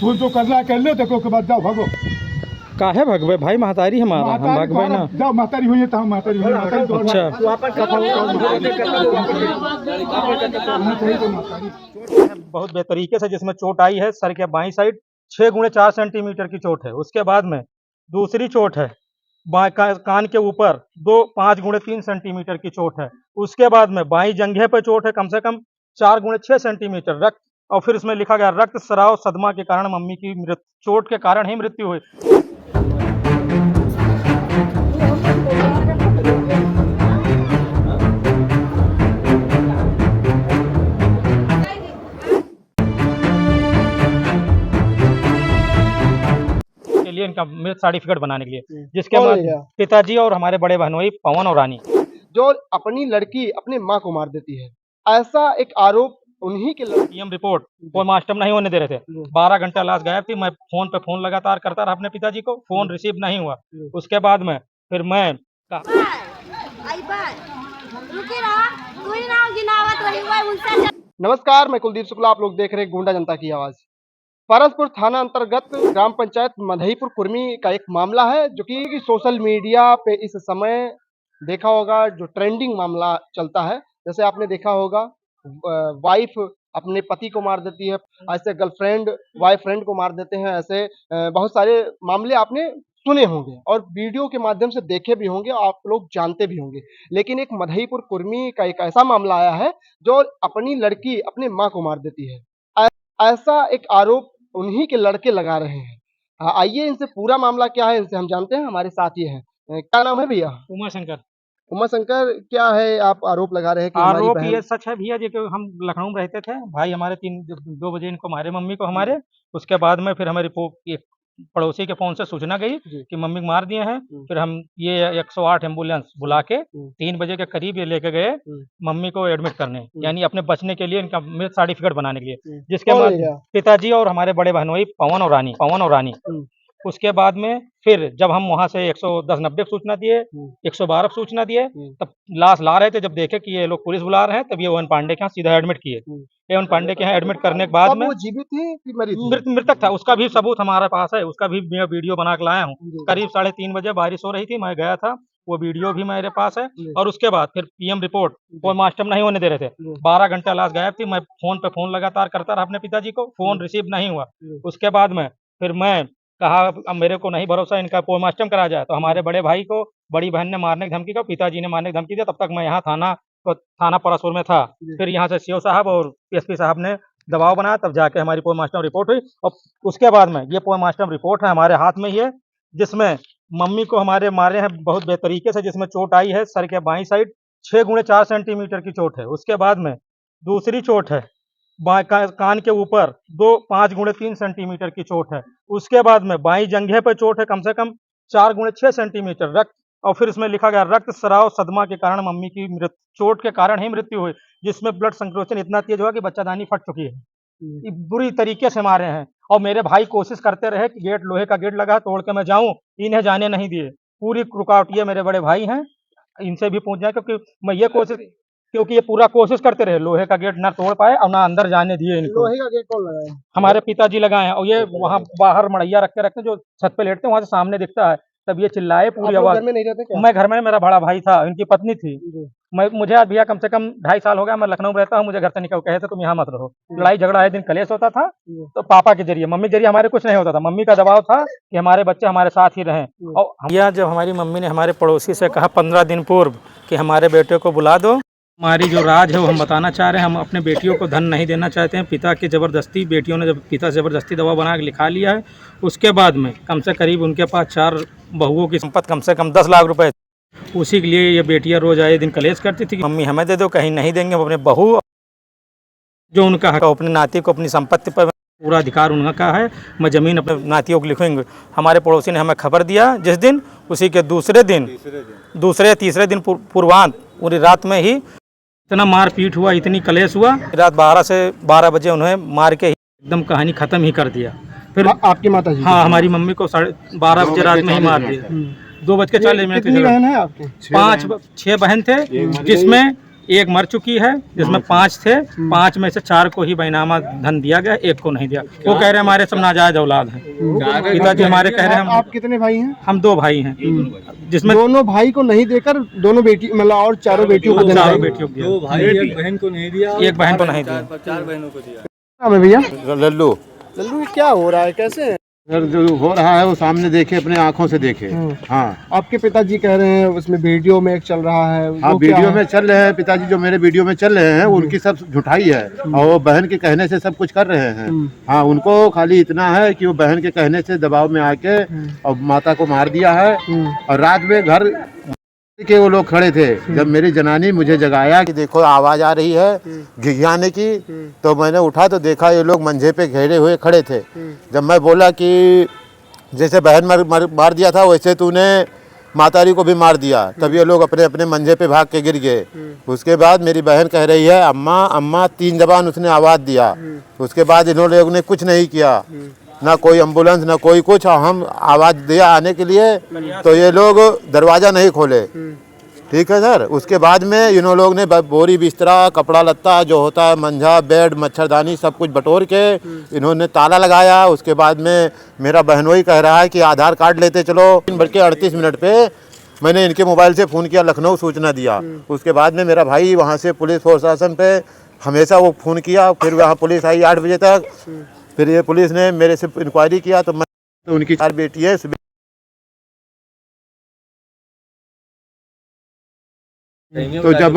तू जो करना है कर लो, देखो के बाद जाओ भागो। काहे भगवे भाई, महतारी हमारा, हम भगवे ना। जाओ महतारी हुई है तो हम महतारी हुई है। अच्छा, बहुत बेतरीके से जिसमें चोट आई है सर के बाईं साइड 6 गुणे 4 सेंटीमीटर की चोट है। उसके बाद में दूसरी चोट है कान के ऊपर 5 गुणे 3 सेंटीमीटर की चोट है। उसके बाद में बाईं जंघे पे चोट है कम से कम 4 गुणे 6 सेंटीमीटर रक्त, और फिर इसमें लिखा गया रक्त स्राव सदमा के कारण मम्मी की चोट के कारण ही मृत्यु हुई। लिए इनका मृत सर्टिफिकेट बनाने के लिए, जिसके बाद पिताजी और हमारे बड़े बहन भाई पवन और रानी, जो अपनी लड़की अपने माँ को मार देती है, ऐसा एक आरोप उन्हीं के पीएम रिपोर्ट पोस्टमार्टम नहीं होने दे रहे थे। 12 घंटा लाश गायब थी। मैं फोन पे फोन लगातार करता रहा अपने पिताजी को, फोन रिसीव नहीं हुआ। उसके बाद में फिर मैं नमस्कार, मैं कुलदीप शुक्ला, आप लोग देख रहे हैं गुंडा जनता की आवाज। परसपुर थाना अंतर्गत ग्राम पंचायत मधईपुर कुर्मी का एक मामला है जो कि सोशल मीडिया पे इस समय देखा होगा, जो ट्रेंडिंग मामला चलता है। जैसे आपने देखा होगा, वाइफ अपने पति को मार देती है, ऐसे गर्लफ्रेंड वाइफ फ्रेंड को मार देते हैं, ऐसे बहुत सारे मामले आपने सुने होंगे और वीडियो के माध्यम से देखे भी होंगे, आप लोग जानते भी होंगे। लेकिन एक मधईपुर कुर्मी का एक ऐसा मामला आया है जो अपनी लड़की अपने माँ को मार देती है, ऐसा एक आरोप उन्हीं के लड़के लगा रहे हैं। आइए इनसे पूरा मामला क्या है इनसे हम जानते हैं। हमारे साथ ये हैं, क्या नाम है भैया? उमा शंकर। उमा शंकर, क्या है आप आरोप लगा रहे हैं कि आरोप ये सच है भैया जी कि हम लखनऊ में रहते थे, भाई हमारे 2 बजे इनको मारे मम्मी को हमारे। उसके बाद में फिर हमें रिपोर्ट पड़ोसी के फोन से सूचना गई कि मम्मी को मार दिए हैं। फिर हम ये 108 एम्बुलेंस बुला के 3 बजे के करीब ये लेके गए मम्मी को एडमिट करने, यानी अपने बचने के लिए, इनका मृत सर्टिफिकेट बनाने के लिए, जिसके बाद पिताजी और हमारे बड़े बहन भाई पवन और रानी। उसके बाद में फिर जब हम वहां से 110-90 सूचना दिए, 112 सूचना दिए, तब लाश ला रहे थे, जब देखे कि ये लोग पुलिस बुला रहे हैं, तब ये ओवन पांडे के यहाँ सीधा एडमिट किए। एवन पांडे के यहाँ एडमिट करने के बाद में वो जीवित थी कि मरी थी? मृतक था, उसका भी सबूत हमारे पास है, उसका भी मैं वीडियो बना के लाया हूँ। करीब 3:30 बजे बारिश हो रही थी, मैं गया था, वो वीडियो भी मेरे पास है। और उसके बाद फिर पीएम रिपोर्ट पोस्टमार्टम नहीं होने दे रहे थे। 12 घंटा लाश गायब थी। मैं फोन पे फोन लगातार करता रहा अपने पिताजी को, फोन रिसीव नहीं हुआ। उसके बाद में फिर मैं कहा अब मेरे को नहीं भरोसा, इनका पोस्टमार्टम करा जाए। तो हमारे बड़े भाई को बड़ी बहन ने मारने की धमकी का, पिताजी ने मारने की धमकी दिया। तब तक मैं यहाँ थाना परसपुर में था। फिर यहाँ से सीओ साहब और एसपी साहब ने दबाव बनाया, तब जाके हमारी पोस्टमार्टम रिपोर्ट हुई। और उसके बाद में ये पोस्टमार्टम रिपोर्ट है हमारे हाथ में ही है, जिसमें मम्मी को हमारे मारे हैं बहुत बेतरीके से, जिसमें चोट आई है सर के बाईं साइड 6 गुणे 4 सेंटीमीटर की चोट है। उसके बाद में दूसरी चोट है कान के ऊपर 5 गुणे 3 सेंटीमीटर की चोट है। उसके बाद में बाईं जंघे पर चोट है कम से कम 4 गुणे 6 सेंटीमीटर रक्त, और फिर इसमें लिखा गया रक्त स्राव सदमा के कारण मम्मी की चोट के कारण ही मृत्यु हुई, जिसमें ब्लड संकोचन इतना तेज हुआ कि बच्चादानी फट चुकी है। बुरी तरीके से मारे हैं। और मेरे भाई कोशिश करते रहे कि गेट, लोहे का गेट लगा तोड़ के मैं जाऊं, इन्हें जाने नहीं दिए। पूरी रुकावट ये मेरे बड़े भाई हैं, इनसे भी पूछ जाए, क्योंकि ये पूरा कोशिश करते रहे, लोहे का गेट ना तोड़ पाए और ना अंदर जाने दिए इनको। लोहे का गेट कौन लगाया? हमारे पिताजी लगाए हैं। और ये वहाँ बाहर मड़ैया रखते जो छत पे लेटते हैं, वहाँ से सामने दिखता है, तब ये चिल्लाए पूरी आवाज। घर में नहीं रहते क्या? मैं घर में, मेरा बड़ा भाई था, इनकी पत्नी थी। मुझे आज भैया कम से कम 2.5 साल हो गया, मैं लखनऊ में रहता हूँ। मुझे घर से निकल कहे थे तुम यहाँ मत रहो। लड़ाई झगड़ा आए दिन कलेश होता था, तो पापा के जरिए, मम्मी के जरिए हमारे कुछ नहीं होता था। मम्मी का दबाव था कि हमारे बच्चे हमारे साथ ही रहें। और भैया जब हमारी मम्मी ने हमारे पड़ोसी से कहा 15 दिन पूर्व कि हमारे बेटे को बुला दो, हमारी जो राज है वो हम बताना चाह रहे हैं। हम अपने बेटियों को धन नहीं देना चाहते हैं। पिता की ज़बरदस्ती, बेटियों ने जब पिता ज़बरदस्ती दवा बना के लिखा लिया है। उसके बाद में कम से करीब उनके पास 4 बहुओं की संपत्ति कम से कम 10 लाख रुपए, उसी के लिए ये बेटियां रोज आए दिन कलेश करती थी कि मम्मी हमें दे दो, कहीं नहीं देंगे। वो अपने बहू जो उनका हक, अपने नाती को अपनी संपत्ति पर पूरा अधिकार उनका है। मैं ज़मीन अपने नातियों को लिखूंगी। हमारे पड़ोसी ने हमें खबर दिया जिस दिन, उसी के तीसरे दिन पूर्वांत पूरी रात में ही इतना मारपीट हुआ, इतनी कलेश हुआ। रात 12 से 12 बजे उन्हें मार के एकदम कहानी खत्म ही कर दिया। फिर आपकी माता जी? हाँ, हमारी मम्मी को 12:30 बजे रात में ही मार दिया। 2:40 कितनी बहन है आपके? 6 बहन थे, जिसमें एक मर चुकी है, जिसमें 5 थे, 5 में से 4 को ही बेनामा धन दिया गया, 1 को नहीं दिया। वो कह रहे हमारे सब नाजायज औलाद हैं। पिताजी हमारे कह रहे हैं आप कितने भाई हैं? हम 2 भाई हैं, जिसमें दोनों भाई को नहीं देकर दोनों बेटी मतलब और चारों बेटियों को देना 4 है। बेटियों को दिया, 2 भाई एक बहन को नहीं दिया, एक बहन को नहीं दिया। 4 बहनों को दिया। नाम है भैया? लल्लू। लल्लू, ये क्या हो रहा है, कैसे है? सर जो हो रहा है वो सामने देखे, अपने आंखों से देखे। हाँ आपके पिताजी कह रहे हैं उसमें वीडियो में एक चल रहा है, हाँ, वो क्या वीडियो है? में चल रहे हैं। पिताजी जो मेरे वीडियो में चल रहे हैं उनकी सब झुठाई है और वो बहन के कहने से सब कुछ कर रहे हैं। हाँ, उनको खाली इतना है कि वो बहन के कहने से दबाव में आके और माता को मार दिया है। और रात में घर के वो लोग खड़े थे, जब मेरी जनानी मुझे जगाया कि देखो आवाज आ रही है घिघियाने की, तो मैंने उठा तो देखा ये लोग मंझे पे घेरे हुए खड़े थे। जब मैं बोला कि जैसे बहन मार दिया था वैसे तूने मातारी को भी मार दिया, तब ये लोग अपने अपने मंझे पे भाग के गिर गए। उसके बाद मेरी बहन कह रही है अम्मा अम्मा, 3 जबान उसने आवाज़ दिया। उसके बाद इन्होंने लोग ने कुछ नहीं किया, ना कोई एम्बुलेंस ना कोई कुछ। हम आवाज़ दिया आने के लिए तो ये लोग दरवाज़ा नहीं खोले। ठीक है सर। उसके बाद में इन्होंने लोग ने बोरी बिस्तरा कपड़ा लत्ता जो होता है मंझा बेड मच्छरदानी सब कुछ बटोर के इन्होंने ताला लगाया। उसके बाद में मेरा बहनोई कह रहा है कि आधार कार्ड लेते चलो। 3:38 पे मैंने इनके मोबाइल से फ़ोन किया, लखनऊ सूचना दिया। उसके बाद में मेरा भाई वहाँ से पुलिस प्रशासन पे हमेशा वो फ़ोन किया, फिर वहाँ पुलिस आई 8 बजे तक। फिर ये पुलिस ने मेरे से इंक्वायरी किया तो मैं तो उनकी 4 बेटी है। तो जब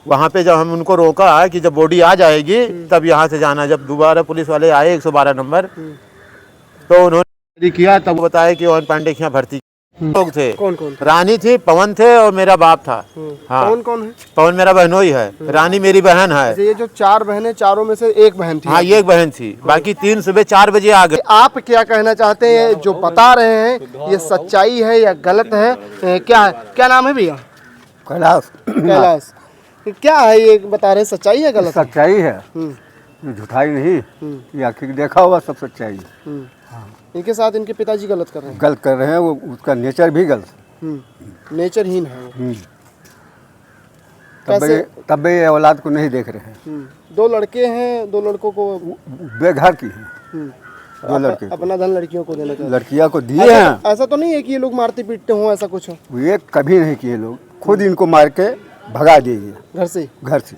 वहाँ पे जब हम उनको रोका कि जब बॉडी आ जाएगी तब यहाँ से जाना, जब दोबारा पुलिस वाले आए 112 नंबर तो उन्होंने किया, तब बताया कि ओन पांडे के यहाँ भर्ती लोग थे। कौन कौन? रानी थी, पवन थे और मेरा बाप था। हाँ, कौन कौन है? पवन मेरा बहनोई है, रानी मेरी बहन है। ये जो 4 बहनें, चारों में से एक बहन थी। हाँ, ये एक बहन थी, बाकी 3 सुबह 4 बजे आ गए। आप क्या कहना चाहते हैं? जो बता रहे हैं ये सच्चाई है या गलत है? क्या नाम है भैया? कैलाश। कैलाश। क्या है ये बता रहे, सच्चाई है गलत है? सच्चाई है, झूठाई नहीं। ये आखिर देखा हुआ सब सच्चाई है। इनके साथ इनके पिताजी गलत कर रहे हैं। गलत कर रहे हैं, वो उसका नेचर भी गलत है। नेचरहीन है वो। तब ये औलाद को नहीं देख रहे हैं। 2 लड़के हैं, 2 लड़कों को बेघर की है। 2 लड़के अपना धन लड़कियों को देना चाहिए। लड़कियां को दिए हैं। ऐसा तो नहीं है कि ये लोग मारते पीटते हों, ऐसा कुछ हो? ये कभी नहीं किए लोग, खुद इनको मार के भगा दिए घर से? घर से।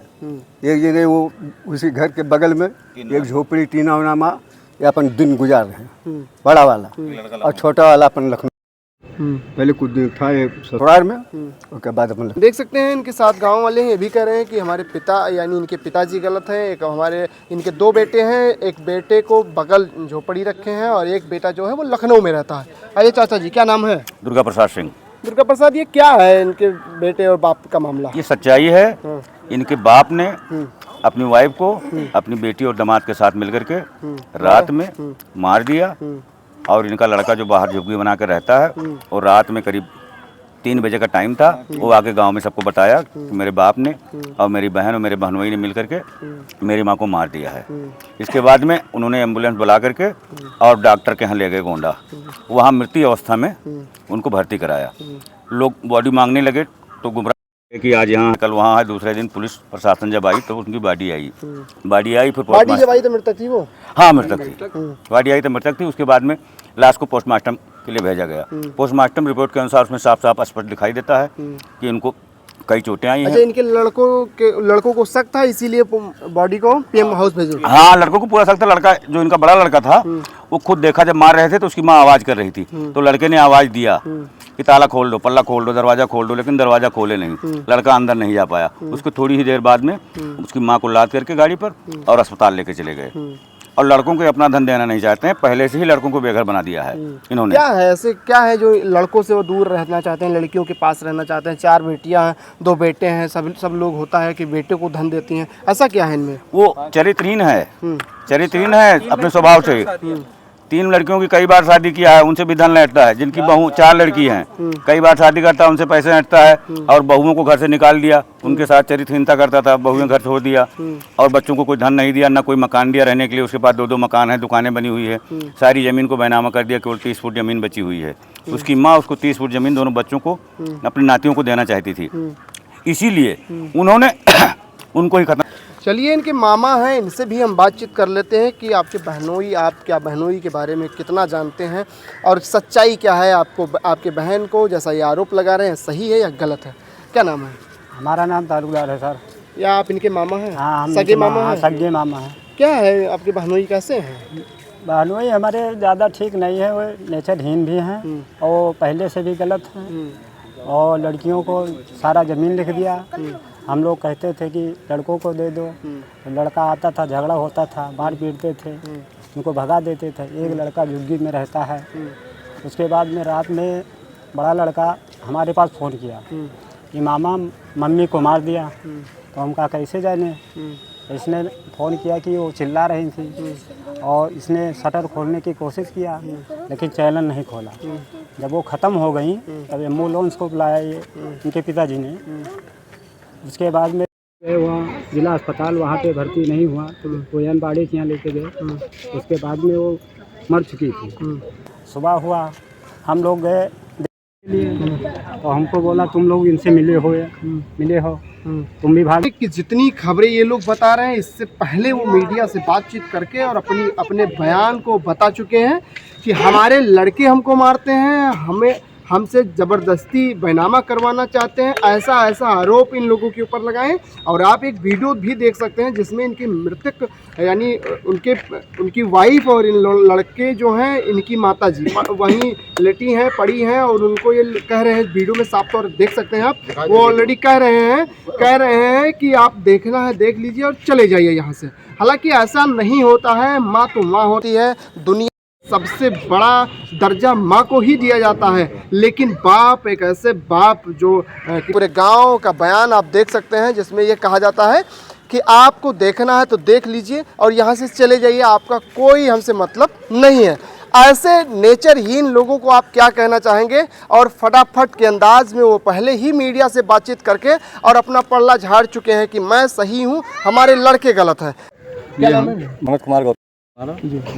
एक जगह वो उसी घर के बगल में एक झोपड़ी टीना उनामा ये अपन दिन गुजार रहे हैं, बड़ा वाला और छोटा वाला अपन लखनऊ। पहले कुछ दिन था ये ससुराल में, उसके बाद अपन देख सकते हैं इनके साथ गांव वाले हैं, ये भी कह रहे हैं कि हमारे पिता यानी इनके पिताजी गलत हैं। एक हमारे इनके 2 बेटे हैं, एक बेटे को बगल झोपड़ी रखे हैं और एक बेटा जो है वो लखनऊ में रहता है। आइए चाचा जी, क्या नाम है? दुर्गा प्रसाद सिंह। दुर्गा प्रसाद, ये क्या है इनके बेटे और बाप का मामला? ये सच्चाई है। इनके बाप ने अपनी वाइफ को अपनी बेटी और दामाद के साथ मिलकर के रात में मार दिया। और इनका लड़का जो बाहर झुग्गी बना कर रहता है और रात में करीब 3 बजे का टाइम था, वो आके गांव में सबको बताया कि मेरे बाप ने और मेरी बहन और मेरे बहनोई ने मिलकर के मेरी माँ को मार दिया है। इसके बाद में उन्होंने एम्बुलेंस बुला करके और डॉक्टर के यहाँ ले गए गोंडा। वहाँ मृत्यु अवस्था में उनको भर्ती कराया। लोग बॉडी मांगने लगे तो गुमराह कि आज यहाँ कल वहाँ है। दूसरे दिन पुलिस प्रशासन जब आई तो उनकी बॉडी आई फिर बॉडी जब आई तो मृतक थी वो? हाँ, मृतक थी। बॉडी आई तो मृतक थी। उसके बाद में लाश को पोस्टमार्टम के लिए भेजा गया। पोस्टमार्टम रिपोर्ट के अनुसार उसमें साफ साफ स्पष्ट दिखाई देता है कि इनको कई चोटें आई अच्छा, हैं। इनके लड़कों को शक था, इसीलिए बॉडी को पीएम हाउस भेजो? हाँ, लड़कों को पूरा शक था। लड़का जो इनका बड़ा लड़का था वो खुद देखा जब मार रहे थे तो उसकी माँ आवाज़ कर रही थी, तो लड़के ने आवाज़ दिया कि ताला खोल दो, पल्ला खोल दो, दरवाज़ा खोल दो, लेकिन दरवाज़ा खोले नहीं। लड़का अंदर नहीं जा पाया। उसको थोड़ी ही देर बाद में उसकी माँ को लाद करके गाड़ी पर और अस्पताल लेके चले गए। और लड़कों को अपना धन देना नहीं चाहते हैं, पहले से ही लड़कों को बेघर बना दिया है इन्होंने। क्या है ऐसे, क्या है जो लड़कों से वो दूर रहना चाहते हैं, लड़कियों के पास रहना चाहते हैं? 4 बेटियां हैं, 2 बेटे हैं, सब लोग होता है कि बेटे को धन देती हैं, ऐसा क्या है इनमें? वो चरित्रहीन है, चरित्रहीन है अपने स्वभाव से। 3 लड़कियों की कई बार शादी किया है, उनसे भी धन लेता है। जिनकी बहू 4 लड़की हैं, कई बार शादी करता है, उनसे पैसे हटता है और बहुओं को घर से निकाल दिया। उनके साथ चरित्रहीनता करता था, बहुएं घर छोड़ दिया और बच्चों को कोई धन नहीं दिया, ना कोई मकान दिया रहने के लिए। उसके पास 2-2 मकान है, दुकानें बनी हुई है। सारी ज़मीन को बैनामा कर दिया, केवल 30 फुट ज़मीन बची हुई है। उसकी माँ उसको 30 फुट ज़मीन दोनों बच्चों को अपनी नातियों को देना चाहती थी। इसीलिए उन्होंने उनको ही खत्म। चलिए इनके मामा हैं, इनसे भी हम बातचीत कर लेते हैं कि आपके बहनोई, आप क्या बहनोई के बारे में कितना जानते हैं और सच्चाई क्या है। आपको आपके बहन को जैसा ये आरोप लगा रहे हैं सही है या गलत है? क्या नाम है? हमारा नाम तालुकदार है सर। या आप इनके मामा हैं? हाँ, हम सगे मामा हैं? सगे मामा हैं। क्या है आपके बहनोई कैसे हैं? बहनोई हमारे ज़्यादा ठीक नहीं है, वो नेचरहीन भी हैं और पहले से भी गलत हैं और लड़कियों को सारा ज़मीन लिख दिया। हम लोग कहते थे कि लड़कों को दे दो, तो लड़का आता था, झगड़ा होता था, मार पीटते थे, उनको भगा देते थे। एक लड़का झुग्गी में रहता है। उसके बाद में रात में बड़ा लड़का हमारे पास फ़ोन किया कि मामा मम्मी को मार दिया। तो हम कहा कैसे जाने। इसने फ़ोन किया कि वो चिल्ला रही थी और इसने शटर खोलने की कोशिश किया लेकिन चैनल नहीं खोला। जब वो ख़त्म हो गई तब एम्बुलेंस को बुलाया ये इनके पिताजी ने। उसके बाद में गए वहाँ जिला अस्पताल, वहाँ पे भर्ती नहीं हुआ तो कोयनबाड़ी के यहाँ लेके गए। उसके बाद में वो मर चुकी थी। सुबह हुआ, हम लोग गए और हमको बोला तुम लोग इनसे मिले हो तुम भी भाग। कि जितनी खबरें ये लोग बता रहे हैं इससे पहले वो मीडिया से बातचीत करके और अपने बयान को बता चुके हैं कि हमारे लड़के हमको मारते हैं, हमसे ज़बरदस्ती बैनामा करवाना चाहते हैं। ऐसा आरोप इन लोगों के ऊपर लगाएं। और आप एक वीडियो भी देख सकते हैं जिसमें इनकी मृतक यानी उनकी वाइफ और इन लड़के जो हैं इनकी माताजी वहीं लेटी हैं, पड़ी हैं और उनको ये कह रहे हैं, वीडियो में साफ तौर देख सकते हैं आप, वो ऑलरेडी कह रहे हैं कि आप देखना है देख लीजिए और चले जाइए यहाँ से। हालांकि ऐसा नहीं होता है। माँ तो माँ होती है, दुनिया सबसे बड़ा दर्जा माँ को ही दिया जाता है, लेकिन बाप एक ऐसे बाप जो पूरे गांव का बयान आप देख सकते हैं जिसमें ये कहा जाता है कि आपको देखना है तो देख लीजिए और यहाँ से चले जाइए, आपका कोई हमसे मतलब नहीं है। ऐसे नेचरहीन लोगों को आप क्या कहना चाहेंगे? और फटाफट के अंदाज में वो पहले ही मीडिया से बातचीत करके और अपना पल्ला झाड़ चुके हैं कि मैं सही हूँ, हमारे लड़के गलत हैं। क्या नाम है? मनोज कुमार गौतम।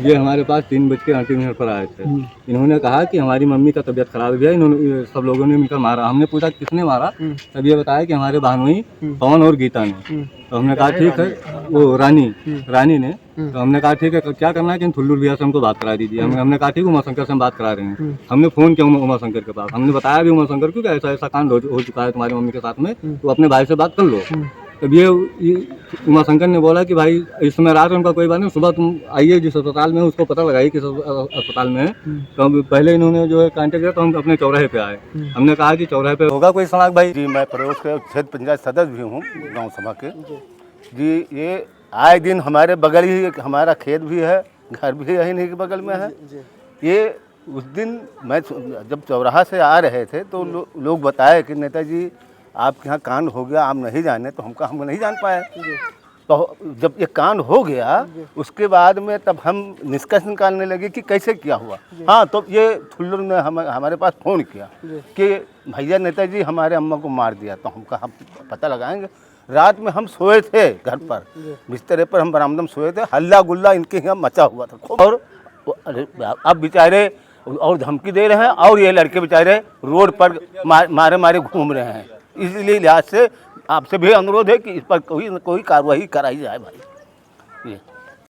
ये हमारे पास 3:38 मिनट पर आए थे। इन्होंने कहा कि हमारी मम्मी का तबीयत खराब हो गया, इन्होंने सब लोगों ने मिलकर मारा। हमने पूछा किसने मारा, तब ये बताया कि हमारे बहनोई पवन और गीता ने। तो हमने कहा ठीक है, वो रानी ने। तो हमने कहा ठीक है, क्या करना है कि ठुल्लू भैया से हमको बात करा दीजिए। हमने कहा ठीक है, उमाशंकर से हम बात करा रहे हैं। हमने फ़ोन किया उमाशंकर के पास, हमने बताया भी उमाशंकर को कि ऐसा कांड हो चुका है तुम्हारी मम्मी के साथ में, तो अपने भाई से बात कर लो। तब ये उमाशंकर ने बोला कि भाई इस समय रात में उनका कोई बात नहीं, सुबह तुम आइए जिस अस्पताल में उसको पता लगाइए किस अस्पताल में है। तो पहले इन्होंने जो है कांटेक्ट किया तो हम अपने चौराहे पे आए। हमने कहा कि चौराहे पे होगा कोई समाज भाई जी। मैं पड़ोस के क्षेत्र पंचायत सदस्य भी हूँ गांव सभा के जी। ये आए दिन हमारे बगल ही हमारा खेत भी है, घर भी यही नहीं के बगल में है। ये उस दिन मैं जब चौराहा से आ रहे थे तो लोग बताए कि नेताजी आपके यहाँ कांड हो गया, आप नहीं जाने। तो हम नहीं जान पाए। तो जब ये कांड हो गया उसके बाद में तब हम निष्कर्ष निकालने लगे कि कैसे क्या हुआ। हाँ, तो ये ठुल्लू ने हमारे पास फ़ोन किया कि भैया नेताजी हमारे अम्मा को मार दिया। तो हम कहा पता लगाएंगे। रात में हम सोए थे घर पर, बिस्तरे पर हम बरामदा में सोए थे। हल्ला गुल्ला इनके यहाँ मचा हुआ था और अब बेचारे और धमकी दे रहे हैं और ये लड़के बेचारे रोड पर मारे घूम रहे हैं। इसलिए लिहाज से आपसे भी अनुरोध है कि इस पर कोई कार्रवाई कराई जाए भाई। ये